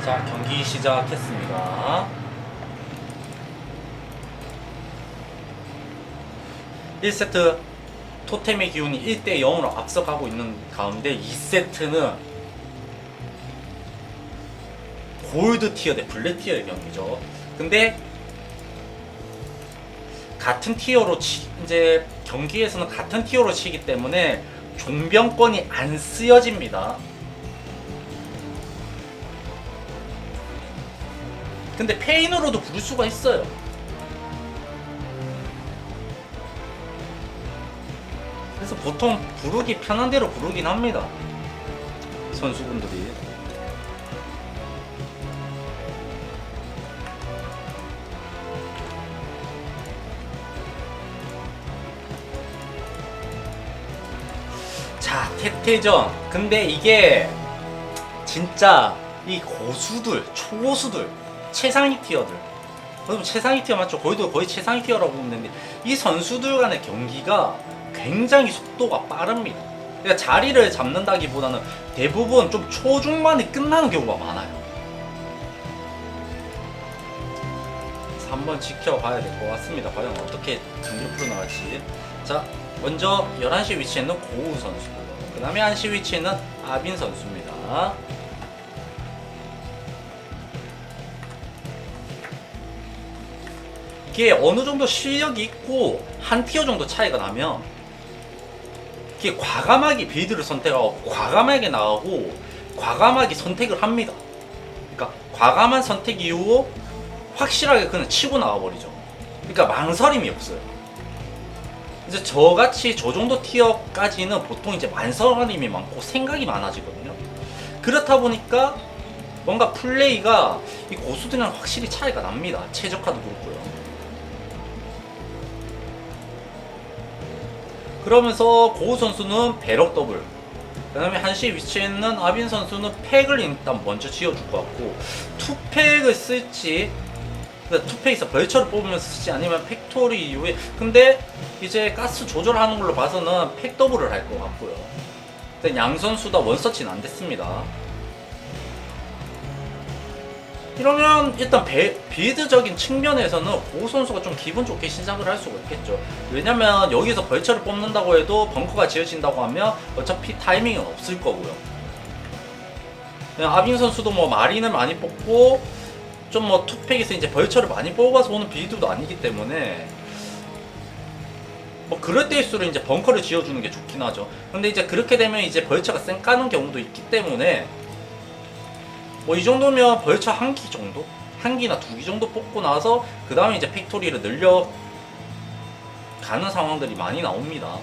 자, 경기 시작했습니다. 1세트 토템의 기운이 1대 0으로 앞서가고 있는 가운데 2세트는 골드 티어 대 블랙 티어의 경기죠. 근데 같은 티어로 이제 경기에서는 같은 티어로 치기 때문에 종병권이 안 쓰여집니다. 근데 페인으로도 부를 수가 있어요. 그래서 보통 부르기 편한 대로 부르긴 합니다. 선수분들이. 자, 태태전. 근데 이게 진짜 이 고수들, 초고수들, 최상위 티어들. 여러분 최상위 티어 맞죠? 거의 최상위 티어라고 보면 되는데 이 선수들 간의 경기가 굉장히 속도가 빠릅니다. 그러니까 자리를 잡는다기보다는 대부분 좀 초중반에 끝나는 경우가 많아요. 그래서 한번 지켜봐야 될 것 같습니다. 과연 어떻게 경기를 풀어나갈지. 자, 먼저 11시 위치에는 고우 선수, 그 다음에 1시 위치에는 아빈 선수입니다. 이게 어느 정도 실력이 있고 한 티어 정도 차이가 나면 이게 과감하게 빌드를 선택하고 과감하게 나가고 과감하게 선택을 합니다. 그러니까 과감한 선택 이후 확실하게 그냥 치고 나가버리죠. 그러니까 망설임이 없어요. 이제 저같이 저 정도 티어까지는 보통 이제 망설임이 많고 생각이 많아지거든요. 그렇다 보니까 뭔가 플레이가 이 고수들이랑 확실히 차이가 납니다. 최적화도 그렇고요. 그러면서 고우 선수는 배럭 더블, 그 다음에 1시 위치에 있는 아빈 선수는 팩을 일단 먼저 지어줄 것 같고, 투팩을 쓸지, 투팩에서 벌처를 뽑으면서 쓸지 아니면 팩토리 이후에, 근데 이제 가스 조절하는 걸로 봐서는 팩 더블을 할 것 같고요. 근데 양 선수 다 원서치는 안 됐습니다. 이러면 일단 빌드적인 측면에서는 고우 선수가 좀 기분 좋게 시작을 할 수가 있겠죠. 왜냐면 여기서 벌처를 뽑는다고 해도 벙커가 지어진다고 하면 어차피 타이밍은 없을 거고요. 아빈 선수도 뭐 마린을 많이 뽑고 좀 뭐 투팩에서 이제 벌처를 많이 뽑아서 오는 빌드도 아니기 때문에 뭐 그럴 때일수록 이제 벙커를 지어주는 게 좋긴 하죠. 근데 이제 그렇게 되면 이제 벌처가 쌩 까는 경우도 있기 때문에 뭐 이 정도면 벌처 한 기 정도? 한 기나 두 기 정도 뽑고 나서 그 다음에 이제 팩토리를 늘려 가는 상황들이 많이 나옵니다.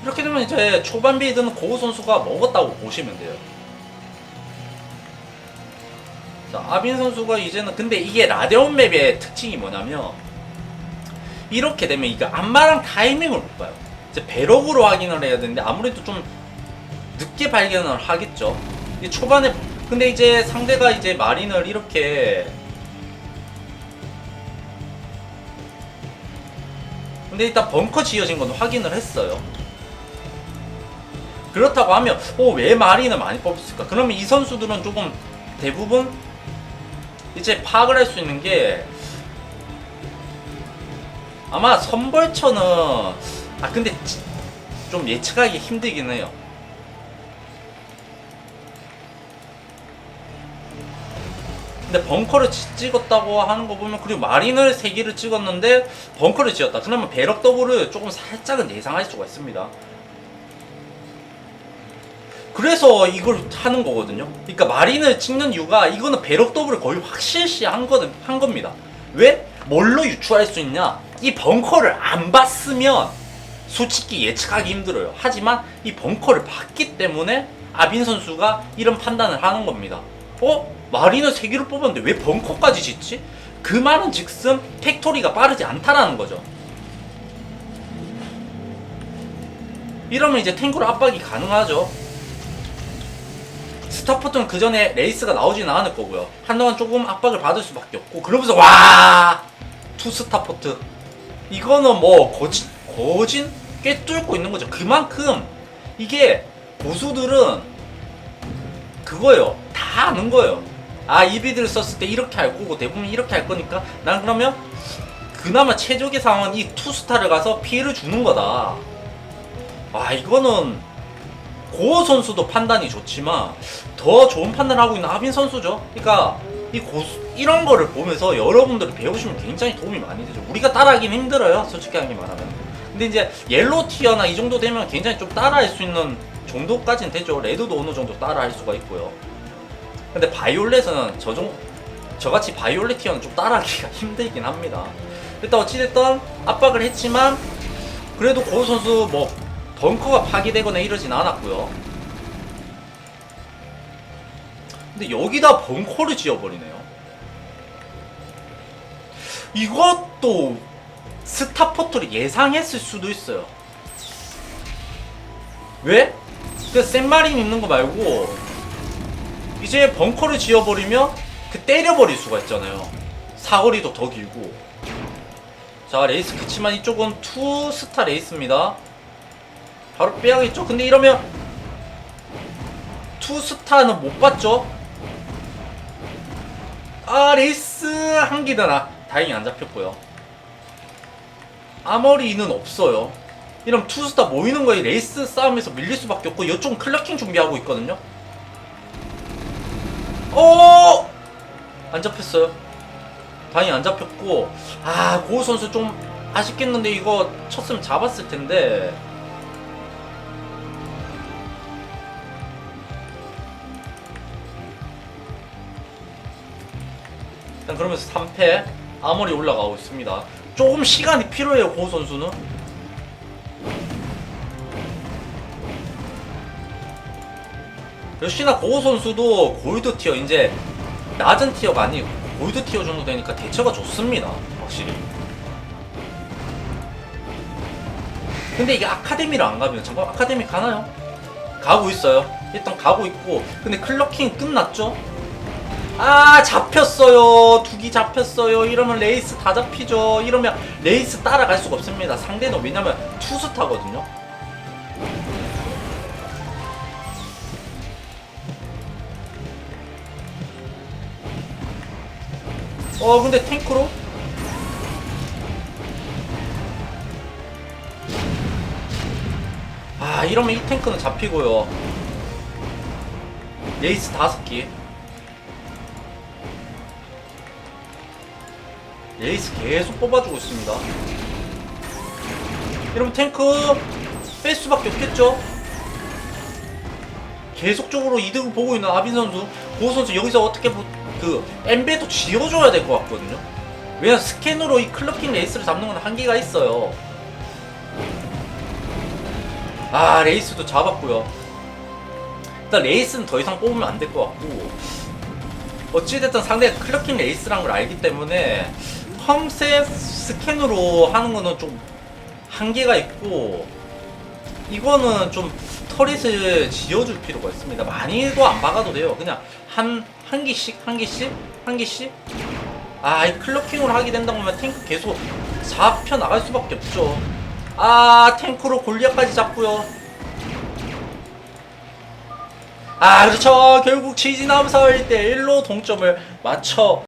이렇게 되면 이제 초반 빌드는 고우 선수가 먹었다고 보시면 돼요. 자, 아빈 선수가 이제는, 근데 이게 라데온 맵의 특징이 뭐냐면 이렇게 되면 이거 안마랑 타이밍을 못 봐요. 이제 배럭으로 확인을 해야 되는데 아무래도 좀 늦게 발견을 하겠죠. 초반에. 근데 이제 상대가 이제 마린을 이렇게, 근데 일단 벙커 지어진 건 확인을 했어요. 그렇다고 하면 왜 마린을 많이 뽑았을까? 그러면 이 선수들은 조금 대부분 이제 파악을 할 수 있는 게, 아마 선벌처는 근데 좀 예측하기 힘들긴 해요. 근데 벙커를 찍었다고 하는 거 보면, 그리고 마린을 3개를 찍었는데 벙커를 지었다. 그러면 배럭 더블을 조금 살짝은 예상할 수가 있습니다. 그래서 이걸 하는 거거든요. 그러니까 마린을 찍는 이유가, 이거는 배럭 더블을 거의 확실시 한 겁니다. 왜? 뭘로 유추할 수 있냐? 이 벙커를 안 봤으면 솔직히 예측하기 힘들어요. 하지만 이 벙커를 봤기 때문에 아빈 선수가 이런 판단을 하는 겁니다. 마린을 3개를 뽑았는데 왜 벙커까지 짓지? 그 말은 즉슨 팩토리가 빠르지 않다라는 거죠. 이러면 이제 탱크로 압박이 가능하죠. 스타포트는 그 전에 레이스가 나오지는 않을 거고요. 한동안 조금 압박을 받을 수밖에 없고, 그러면서 투 스타포트. 이거는 뭐 거진 꿰뚫고 있는 거죠. 그만큼 이게 고수들은 그거예요. 다 아는 거예요. 아, 이 비드를 썼을 때 이렇게 할 거고 대부분 이렇게 할 거니까 난 그러면 그나마 최적의 상황은 이 투스타를 가서 피해를 주는 거다. 아, 이거는 고어 선수도 판단이 좋지만 더 좋은 판단을 하고 있는 하빈 선수죠. 그러니까 이 이런 거를 보면서 여러분들이 배우시면 굉장히 도움이 많이 되죠. 우리가 따라하기는 힘들어요, 솔직히 하게 말하면. 근데 이제 옐로우 티어나 이 정도 되면 굉장히 좀 따라할 수 있는 정도까지는 되죠. 레드도 어느 정도 따라할 수가 있고요. 근데 바이올렛은 저같이 바이올렛 티어는 좀 따라하기가 힘들긴 합니다. 일단 어찌됐든 압박을 했지만 그래도 고우 선수 뭐 벙커가 파괴되거나 이러진 않았고요. 근데 여기다 벙커를 지어버리네요. 이것도 스타포트를 예상했을 수도 있어요. 왜? 그 센마린 있는 거 말고 이제 벙커를 지어버리면 그 때려버릴 수가 있잖아요. 사거리도 더 길고. 자, 레이스 그치만 이쪽은 투스타 레이스입니다. 바로 빼야겠죠? 근데 이러면 투스타는 못 봤죠? 아, 레이스 한 기다나 다행히 안 잡혔고요. 아머리는 없어요. 이러면 투스타 모이는 거에 레이스 싸움에서 밀릴 수밖에 없고 이쪽은 클러킹 준비하고 있거든요. 안 잡혔어요. 다행히 안 잡혔고. 아, 고우 선수 좀 아쉽겠는데 이거 쳤으면 잡았을 텐데. 일단 그러면서 3패 아머리 올라가고 있습니다. 조금 시간이 필요해요, 고우 선수는. 역시나 고우 선수도 골드 티어, 이제 낮은 티어가 아니고 골드 티어 정도 되니까 대처가 좋습니다, 확실히. 근데 이게 아카데미를 안 가면, 잠깐 아카데미 가나요? 가고 있어요. 일단 가고 있고. 근데 클러킹 끝났죠? 아, 잡혔어요. 두기 잡혔어요. 이러면 레이스 다 잡히죠. 이러면 레이스 따라갈 수가 없습니다. 상대는 왜냐면 투스타거든요. 근데 탱크로? 아, 이러면 이 탱크는 잡히고요. 레이스 5기. 레이스 계속 뽑아주고 있습니다. 이러면 탱크 뺄 수밖에 없겠죠? 계속적으로 이득을 보고 있는 아빈 선수. 고우 선수 여기서 어떻게 엠베도 지어줘야 될 것 같거든요. 왜냐면 스캔으로 이 클러킹 레이스를 잡는 건 한계가 있어요. 아, 레이스도 잡았고요. 일단 레이스는 더 이상 뽑으면 안 될 것 같고, 어찌됐든 상대가 클러킹 레이스란 걸 알기 때문에 컴셋 스캔으로 하는 거는 좀 한계가 있고, 이거는 좀 터렛을 지어줄 필요가 있습니다. 많이도 안 박아도 돼요. 그냥 한 개씩. 아, 이 클러킹으로 하게 된다고 하면 탱크 계속 잡혀 나갈 수밖에 없죠. 아, 탱크로 골리앗까지 잡고요. 아, 그렇죠. 결국 지진 암살 1대1로 동점을 맞춰